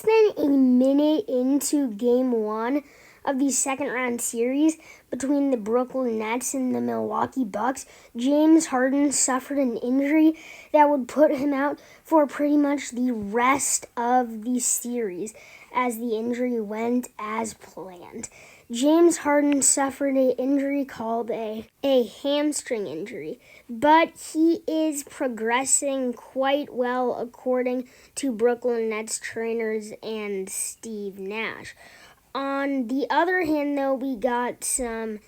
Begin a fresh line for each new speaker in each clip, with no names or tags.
Less than a minute into Game 1 of the second-round series between the Brooklyn Nets and the Milwaukee Bucks, James Harden suffered an injury that would put him out for pretty much the rest of the series, as the injury went as planned. James Harden suffered an injury called a hamstring injury, but he is progressing quite well according to Brooklyn Nets trainers and Steve Nash. On the other hand, though, we got some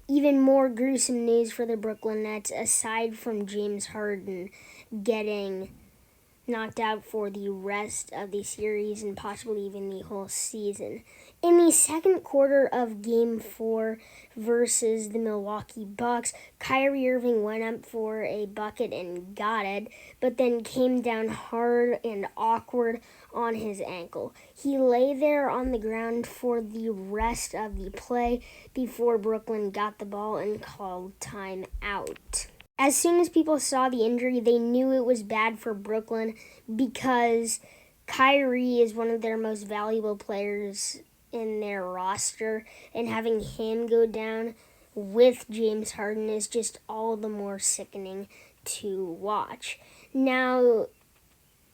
even more gruesome news for the Brooklyn Nets, aside from James Harden getting knocked out for the rest of the series and possibly even the whole season. In the second quarter of Game 4 versus the Milwaukee Bucks, Kyrie Irving went up for a bucket and got it, but then came down hard and awkward on his ankle. He lay there on the ground for the rest of the play before Brooklyn got the ball and called time out. As soon as people saw the injury, they knew it was bad for Brooklyn because Kyrie is one of their most valuable players in their roster, and having him go down with James Harden is just all the more sickening to watch. Now,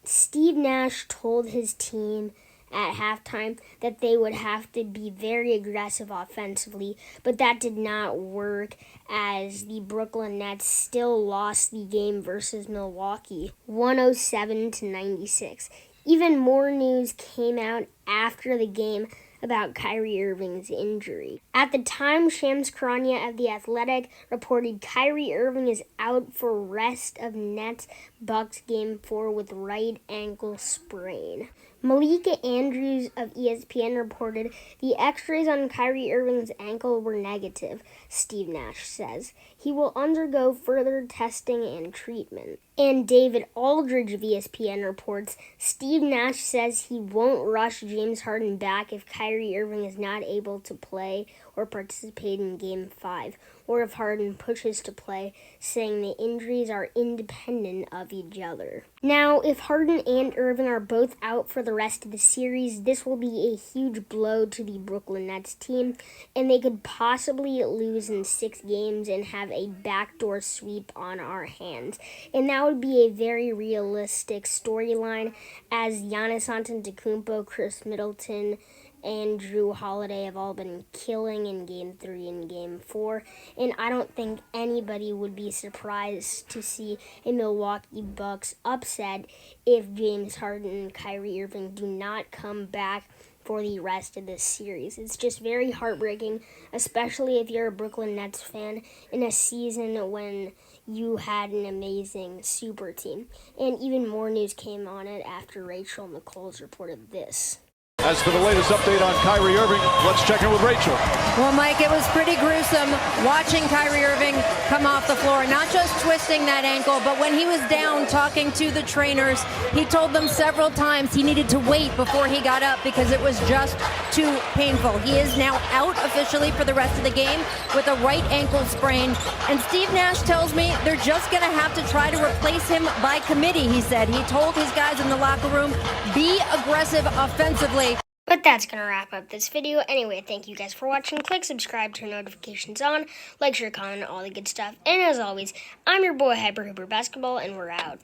Steve Nash told his team at halftime that they would have to be very aggressive offensively, but that did not work as the Brooklyn Nets still lost the game versus Milwaukee 107-96. Even more news came out after the game about Kyrie Irving's injury. At the time, Shams Charania of The Athletic reported Kyrie Irving is out for rest of Nets-Bucks Game 4 with right ankle sprain. Malika Andrews of ESPN reported the x-rays on Kyrie Irving's ankle were negative, Steve Nash says. He will undergo further testing and treatment. And David Aldridge of ESPN reports Steve Nash says he won't rush James Harden back if Kyrie Irving is not able to play or participate in Game 5, or if Harden pushes to play, saying the injuries are independent of each other. Now, if Harden and Irving are both out for the rest of the series, this will be a huge blow to the Brooklyn Nets team, and they could possibly lose in 6 games and have a backdoor sweep on our hands. And that would be a very realistic storyline, as Giannis Antetokounmpo, Chris Middleton, and Drew Holiday have all been killing in Game 3 and Game 4, and I don't think anybody would be surprised to see a Milwaukee Bucks upset if James Harden and Kyrie Irving do not come back for the rest of this series. It's just very heartbreaking, especially if you're a Brooklyn Nets fan in a season when you had an amazing super team. And even more news came on it after Rachel McColl's reported this.
As for the latest update on Kyrie Irving, let's check in with Rachel.
Well, Mike, it was pretty gruesome watching Kyrie Irving come off the floor, not just twisting that ankle, but when he was down talking to the trainers, he told them several times he needed to wait before he got up because it was just too painful. He is now out officially for the rest of the game with a right ankle sprain, and Steve Nash tells me they're just going to have to try to replace him by committee, he said. He told his guys in the locker room, be aggressive offensively.
But that's going to wrap up this video. Anyway, thank you guys for watching. Click subscribe, turn notifications on, like, share, comment, all the good stuff. And as always, I'm your boy Hyper Hooper Basketball, and we're out.